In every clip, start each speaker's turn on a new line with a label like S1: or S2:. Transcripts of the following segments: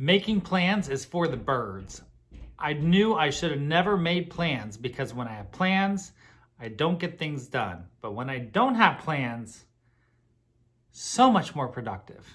S1: Making plans is for the birds. I knew I should have never made plans because when I have plans, I don't get things done. But when I don't have plans, so much more productive.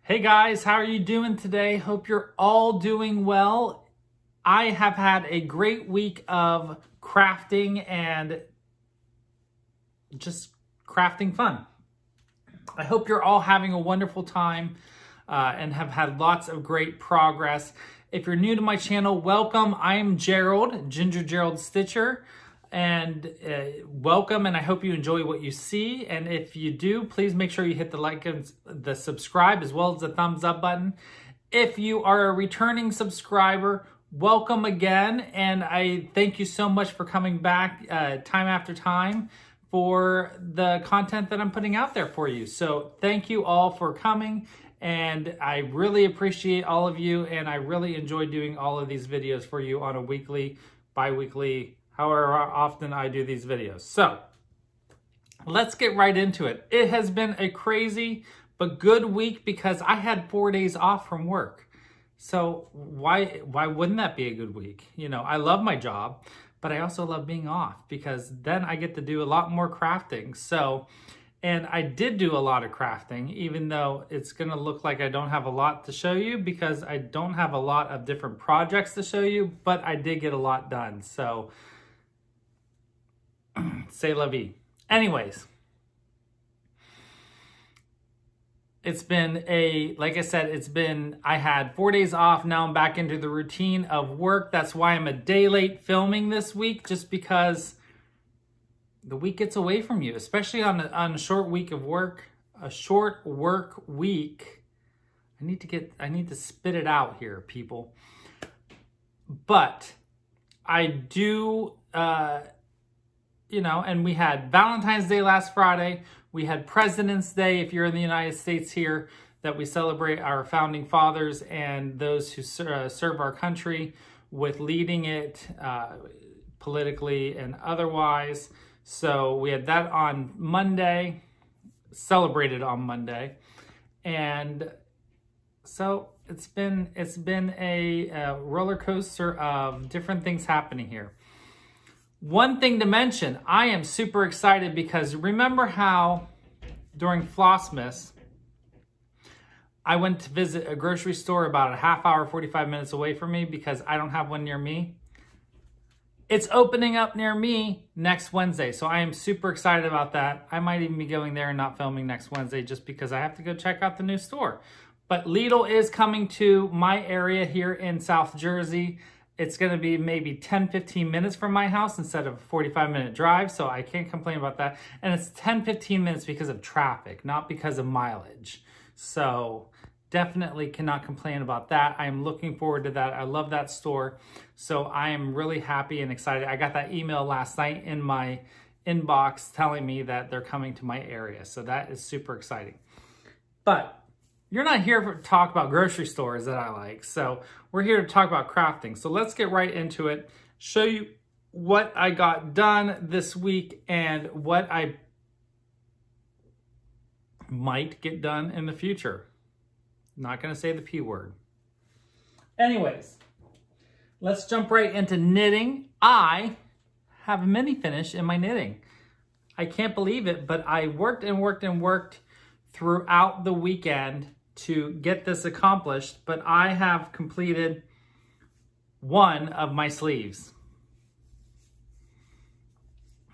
S1: Hey guys, how are you doing today? Hope you're all doing well. I have had a great week of crafting and just crafting fun. I hope you're all having a wonderful time and have had lots of great progress. If you're new to my channel, welcome. I am Gerald, Ginger Gerald Stitcher. And welcome, and I hope you enjoy what you see. And if you do, please make sure you hit the like and the subscribe as well as the thumbs up button. If you are a returning subscriber, welcome again. And I thank you so much for coming back time after time for the content that I'm putting out there for you. So thank you all for coming. And I really appreciate all of you. And I really enjoy doing all of these videos for you on a weekly, bi-weekly, however often I do these videos. So let's get right into it. It has been a crazy but good week because I had 4 days off from work. So why wouldn't that be a good week? You know, I love my job, but I also love being off because then I get to do a lot more crafting. So, and I did do a lot of crafting, even though it's gonna look like I don't have a lot to show you because I don't have a lot of different projects to show you, but I did get a lot done. So, c'est la vie. Anyways, it's been like I said, I had 4 days off. Now I'm back into the routine of work. That's why I'm a day late filming this week, just because the week gets away from you, especially on a short week of work, a short work week. I need to spit it out here, people. But I do, you know, and we had Valentine's Day last Friday. We had President's Day, if you're in the United States here, that we celebrate our founding fathers and those who serve our country with leading it politically and otherwise. So we had that on Monday, celebrated on Monday. And so it's been a roller coaster of different things happening here. One thing to mention, I am super excited because remember how during Flossmas, I went to visit a grocery store about a half hour, 45 minutes away from me because I don't have one near me. It's opening up near me next Wednesday, so I am super excited about that. I might even be going there and not filming next Wednesday just because I have to go check out the new store. But Lidl is coming to my area here in South Jersey. It's going to be maybe 10-15 minutes from my house instead of a 45-minute drive, so I can't complain about that. And it's 10-15 minutes because of traffic, not because of mileage. So definitely cannot complain about that. I am looking forward to that. I love that store. So I am really happy and excited. I got that email last night in my inbox telling me that they're coming to my area. So that is super exciting. But you're not here to talk about grocery stores that I like. So we're here to talk about crafting. So let's get right into it. Show you what I got done this week and what I might get done in the future. Not going to say the P word. Anyways, let's jump right into knitting. I have a mini finish in my knitting. I can't believe it, but I worked and worked and worked throughout the weekend to get this accomplished, but I have completed one of my sleeves.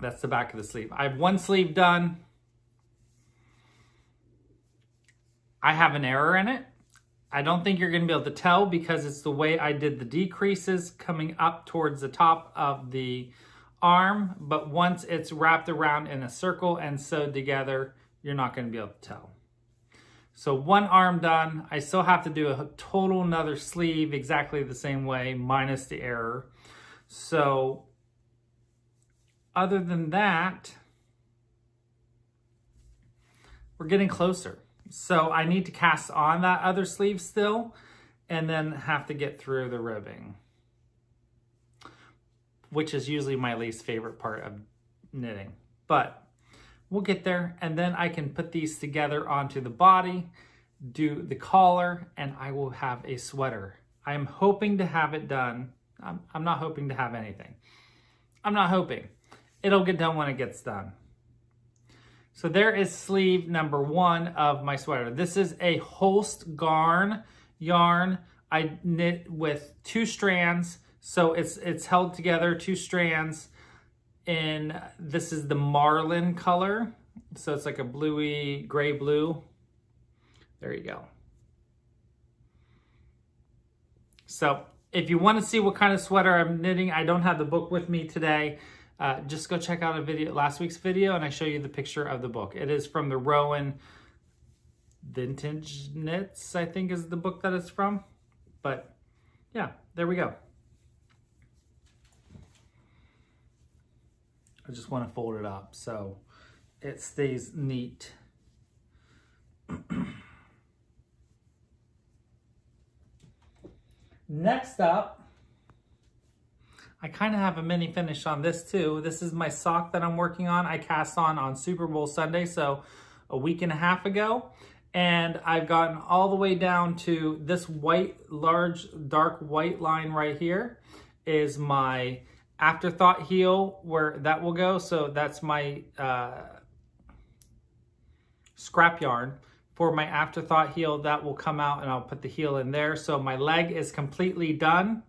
S1: That's the back of the sleeve. I have one sleeve done. I have an error in it. I don't think you're going to be able to tell because it's the way I did the decreases coming up towards the top of the arm, but once it's wrapped around in a circle and sewed together, you're not going to be able to tell. So one arm done. I still have to do a total another sleeve exactly the same way, minus the error. So other than that, we're getting closer. So I need to cast on that other sleeve still and then have to get through the ribbing, which is usually my least favorite part of knitting. But we'll get there, and then I can put these together onto the body, do the collar, and I will have a sweater. I'm hoping to have it done. I'm not hoping to have anything. I'm not hoping. It'll get done when it gets done. So there is sleeve number 1 of my sweater. This is a Holst Garn yarn. I knit with 2 strands, so it's held together, 2 strands. And this is the Marlin color. So it's like a bluey, gray blue. There you go. So if you want to see what kind of sweater I'm knitting, I don't have the book with me today. Just go check out a video, last week's video, and I show you the picture of the book. It is from the Rowan Vintage Knits, I think is the book that it's from. But yeah, there we go. I just want to fold it up so it stays neat. Next up, I kind of have a mini finish on this too. This is my sock that I'm working on. I cast on Super Bowl Sunday, so a week and a half ago. And I've gotten all the way down to this white, large, dark white line right here is my afterthought heel where that will go. So that's my scrap yarn for my afterthought heel. That will come out and I'll put the heel in there. So my leg is completely done.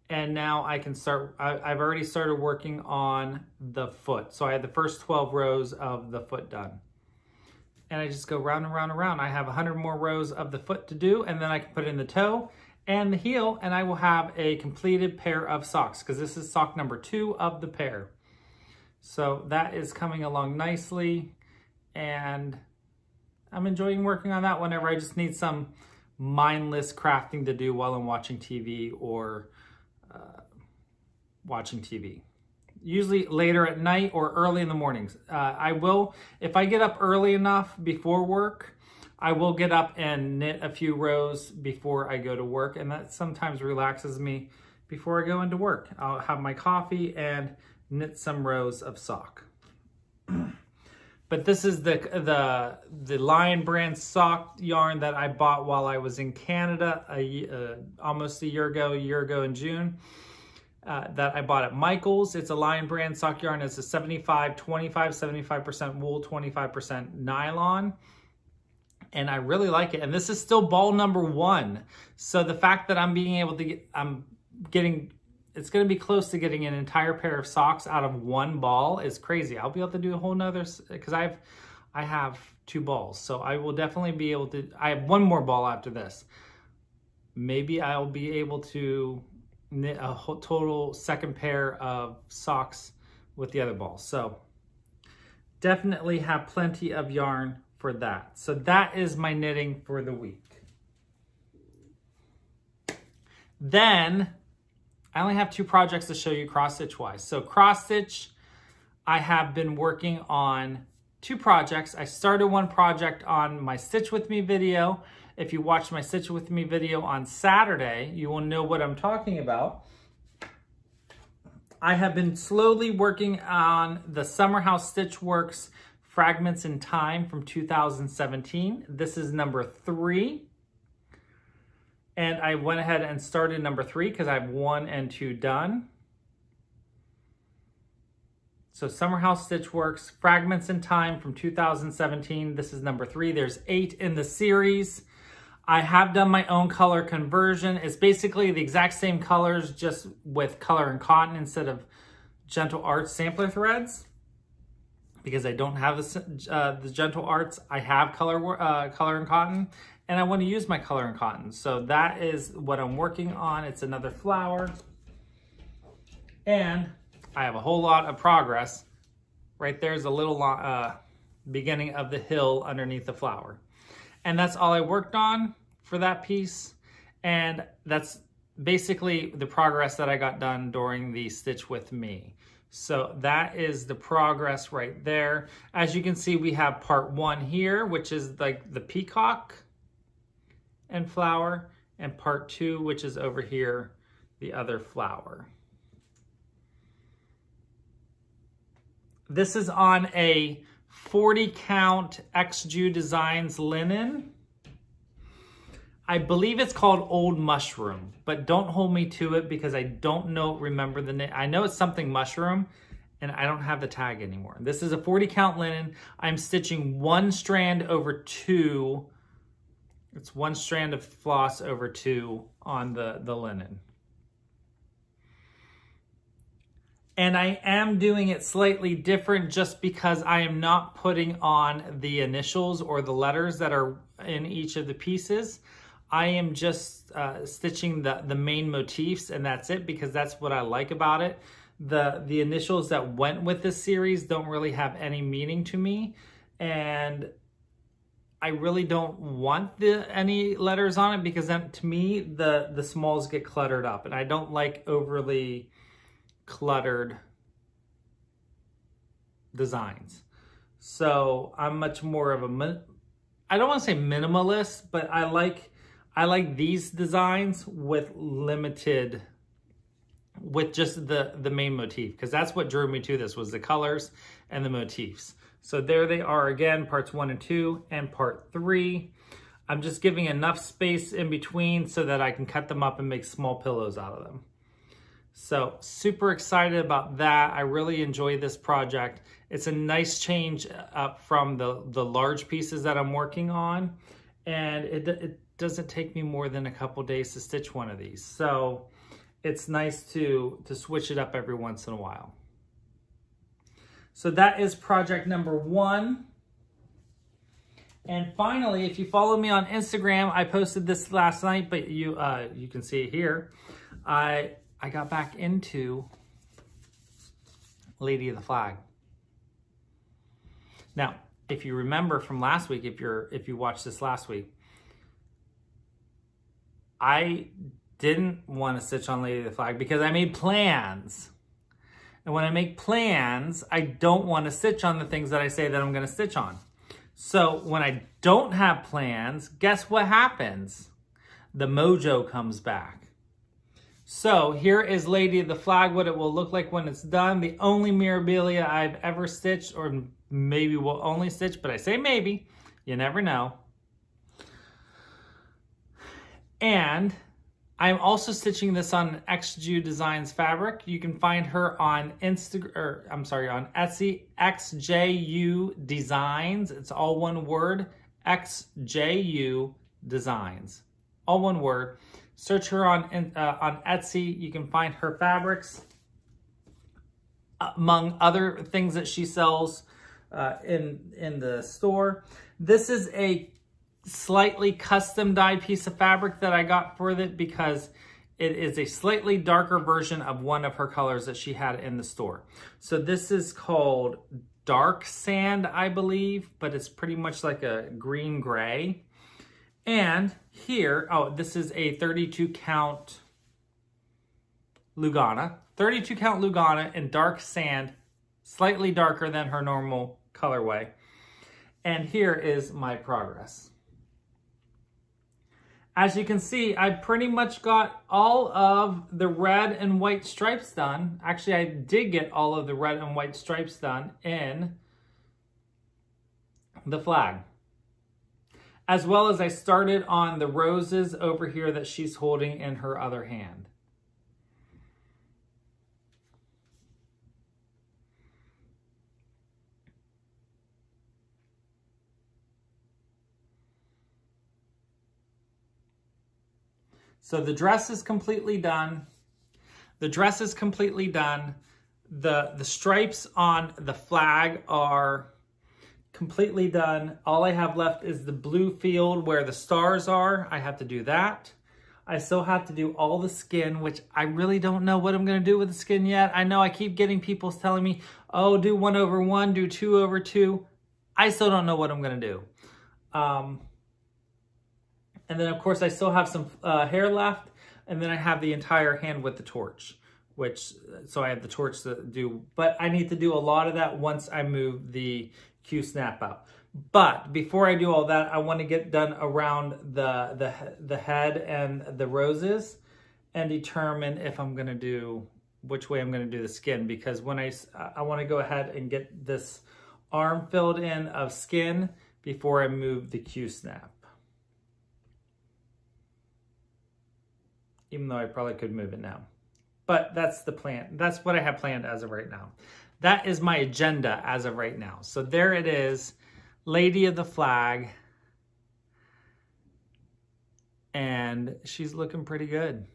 S1: And now I can start, I've already started working on the foot. So I had the first 12 rows of the foot done. And I just go round and round and round. I have 100 more rows of the foot to do, and then I can put in the toe and the heel, and I will have a completed pair of socks, because this is sock number 2 of the pair. So that is coming along nicely, and I'm enjoying working on that whenever I just need some mindless crafting to do while I'm watching TV or watching TV. Usually later at night or early in the mornings. I will, if I get up early enough before work, I will get up and knit a few rows before I go to work, and that sometimes relaxes me before I go into work. I'll have my coffee and knit some rows of sock. But this is the Lion brand sock yarn that I bought while I was in Canada almost a year ago in June. That I bought at Michael's. It's a Lion brand sock yarn. It's a 75-25, 75% wool, 25% nylon. And I really like it. And this is still ball number 1. So the fact that I'm being able to get, it's going to be close to getting an entire pair of socks out of 1 ball is crazy. I'll be able to do a whole nother, because I have 2 balls. So I will definitely be able to, I have 1 more ball after this. Maybe I'll be able to knit a whole total second pair of socks with the other balls. So definitely have plenty of yarn for that. So that is my knitting for the week. Then I only have 2 projects to show you cross stitch wise. So cross stitch, I have been working on 2 projects. I started one project on my Stitch With Me video. If you watched my Stitch With Me video on Saturday, you will know what I'm talking about. I have been slowly working on the Summer House Stitch Works Fragments in Time from 2017. This is number 3. And I went ahead and started number 3 because I have 1 and 2 done. So Summer House Stitchworks, Fragments in Time from 2017. This is number 3. There's 8 in the series. I have done my own color conversion. It's basically the exact same colors, just with color and cotton instead of Gentle Arts sampler threads. Because I don't have the Gentle Arts, I have color and cotton, and I want to use my color and cotton. So that is what I'm working on. It's another flower. And I have a whole lot of progress. Right there's a little beginning of the hill underneath the flower. And that's all I worked on for that piece. And that's basically the progress that I got done during the Stitch With Me. So that is the progress right there. As you can see, we have part 1 here, which is like the peacock and flower, and part 2, which is over here, the other flower. This is on a 40 count XJU Designs linen. I believe it's called Old Mushroom, but don't hold me to it because I don't remember the name. I know it's something mushroom, and I don't have the tag anymore. This is a 40 count linen. I'm stitching 1 strand over 2. It's 1 strand of floss over 2 on the linen. And I am doing it slightly different just because I am not putting on the initials or the letters that are in each of the pieces. I am just stitching the main motifs, and that's it, because that's what I like about it. The initials that went with this series don't really have any meaning to me, and I really don't want any letters on it, because then to me the smalls get cluttered up, and I don't like overly cluttered designs. So I'm much more of I don't want to say minimalist, but I like these designs with just the main motif, because that's what drew me to this, was the colors and the motifs. So there they are again, parts 1 and 2 and part 3. I'm just giving enough space in between so that I can cut them up and make small pillows out of them. So super excited about that. I really enjoy this project. It's a nice change up from the large pieces that I'm working on. And it doesn't take me more than a couple days to stitch one of these. So it's nice to switch it up every once in a while. So that is project number 1. And finally, if you follow me on Instagram, I posted this last night, but you can see it here. I got back into Lady of the Flag. Now, if you remember from last week, if you watched this last week, I didn't want to stitch on Lady of the Flag because I made plans. And when I make plans, I don't want to stitch on the things that I say that I'm going to stitch on. So when I don't have plans, guess what happens? The mojo comes back. So here is Lady of the Flag, what it will look like when it's done. The only Mirabilia I've ever stitched, or maybe will only stitch, but I say maybe, you never know. And I'm also stitching this on XJU Designs fabric. You can find her on on Etsy, XJU Designs. It's all one word, XJU Designs, all one word. Search her on Etsy. You can find her fabrics, among other things that she sells in the store. This is a slightly custom dyed piece of fabric that I got for it because it is a slightly darker version of one of her colors that she had in the store. So this is called Dark Sand, I believe, but it's pretty much like a green gray. And here, this is a 32 count Lugana. 32 count Lugana in Dark Sand, slightly darker than her normal colorway. And here is my progress. As you can see, I pretty much got all of the red and white stripes done. Actually, I did get all of the red and white stripes done in the flag. As well as I started on the roses over here that she's holding in her other hand. So the dress is completely done. The dress is completely done. The stripes on the flag are completely done. All I have left is the blue field where the stars are. I have to do that. I still have to do all the skin, which I really don't know what I'm going to do with the skin yet. I know I keep getting people telling me, oh, do 1/1, do 2/2. I still don't know what I'm going to do. And then, of course, I still have some hair left. And then I have the entire hand with the torch, so I have the torch to do. But I need to do a lot of that once I move the Q-snap out. But before I do all that, I want to get done around the head and the roses and determine if I'm going to do, which way I'm going to do the skin. Because when I want to go ahead and get this arm filled in of skin before I move the Q-snap. Even though I probably could move it now. But that's the plan. That's what I have planned as of right now. That is my agenda as of right now. So there it is, Lady of the Flag. And she's looking pretty good.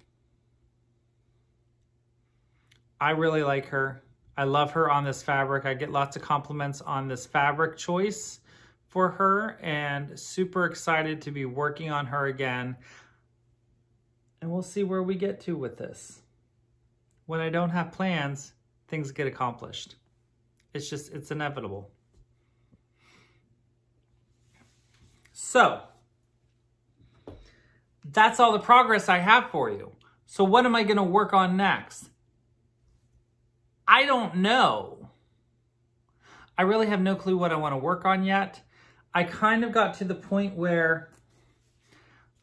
S1: I really like her. I love her on this fabric. I get lots of compliments on this fabric choice for her, and super excited to be working on her again. And we'll see where we get to with this. When I don't have plans, things get accomplished. It's inevitable. So, that's all the progress I have for you. So what am I going to work on next? I don't know. I really have no clue what I want to work on yet. I kind of got to the point where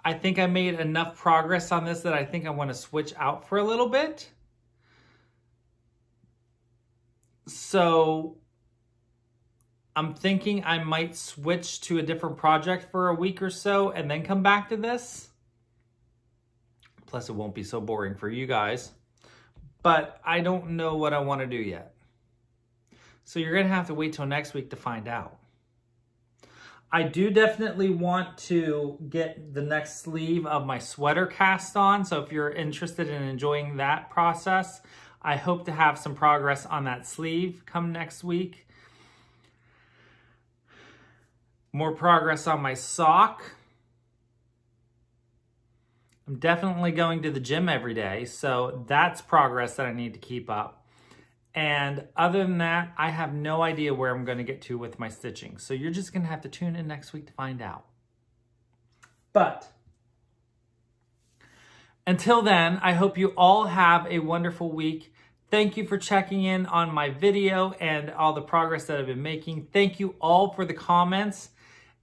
S1: I think I made enough progress on this that I think I want to switch out for a little bit. So I'm thinking I might switch to a different project for a week or so and then come back to this. Plus, it won't be so boring for you guys. But I don't know what I want to do yet. So you're going to have to wait till next week to find out. I do definitely want to get the next sleeve of my sweater cast on. So if you're interested in enjoying that process, I hope to have some progress on that sleeve come next week. More progress on my sock. I'm definitely going to the gym every day, so that's progress that I need to keep up. And other than that, I have no idea where I'm going to get to with my stitching. So you're just going to have to tune in next week to find out. But until then, I hope you all have a wonderful week. Thank you for checking in on my video and all the progress that I've been making. Thank you all for the comments,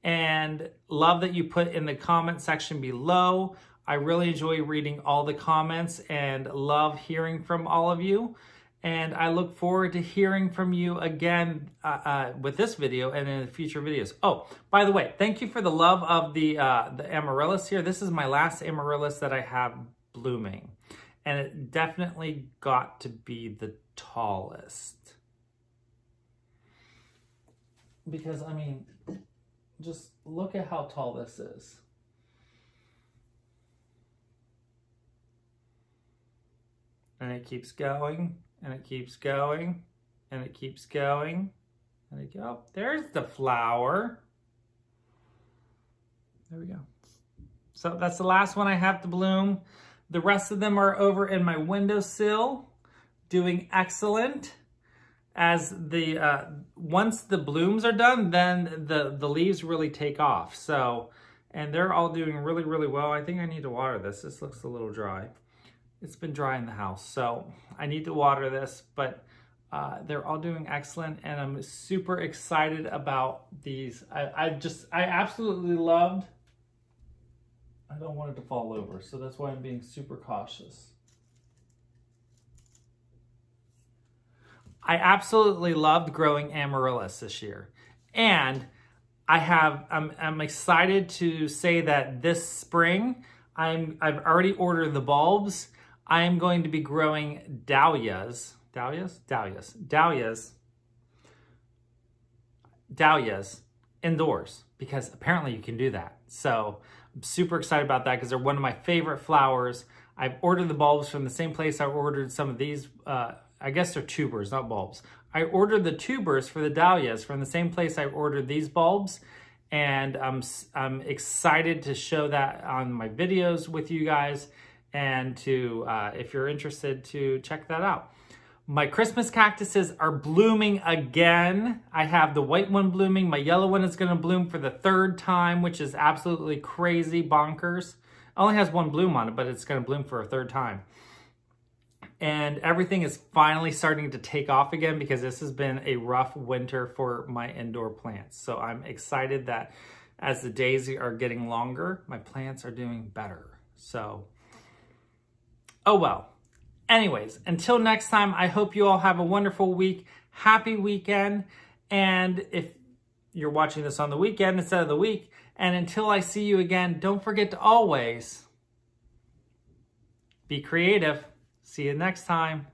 S1: and love that you put in the comment section below. I really enjoy reading all the comments and love hearing from all of you. And I look forward to hearing from you again with this video and in future videos. Oh, by the way, thank you for the love of the amaryllis here. This is my last amaryllis that I have blooming. And it definitely got to be the tallest. Because, I mean, just look at how tall this is. And it keeps going. And it keeps going, and it keeps going, and it go. There's the flower. There we go. So that's the last one I have to bloom. The rest of them are over in my windowsill, doing excellent. As the once the blooms are done, then the leaves really take off. So, and they're all doing really, really well. I think I need to water this. This looks a little dry. It's been dry in the house, so I need to water this, but they're all doing excellent, and I'm super excited about these. I absolutely loved. I don't want it to fall over, so that's why I'm being super cautious. I absolutely loved growing amaryllis this year, and I'm excited to say that this spring I've already ordered the bulbs. I am going to be growing dahlias indoors, because apparently you can do that. So I'm super excited about that because they're one of my favorite flowers. I've ordered the bulbs from the same place I ordered some of these. I guess they're tubers, not bulbs. I ordered the tubers for the dahlias from the same place I ordered these bulbs. And I'm excited to show that on my videos with you guys, and to, if you're interested, to check that out. My Christmas cactuses are blooming again. I have the white one blooming. My yellow one is gonna bloom for the 3rd time, which is absolutely crazy bonkers. It only has 1 bloom on it, but it's gonna bloom for a 3rd time. And everything is finally starting to take off again because this has been a rough winter for my indoor plants. So I'm excited that as the days are getting longer, my plants are doing better. So, oh well. Anyways, until next time, I hope you all have a wonderful week. Happy weekend. And if you're watching this on the weekend instead of the week, and until I see you again, don't forget to always be creative. See you next time.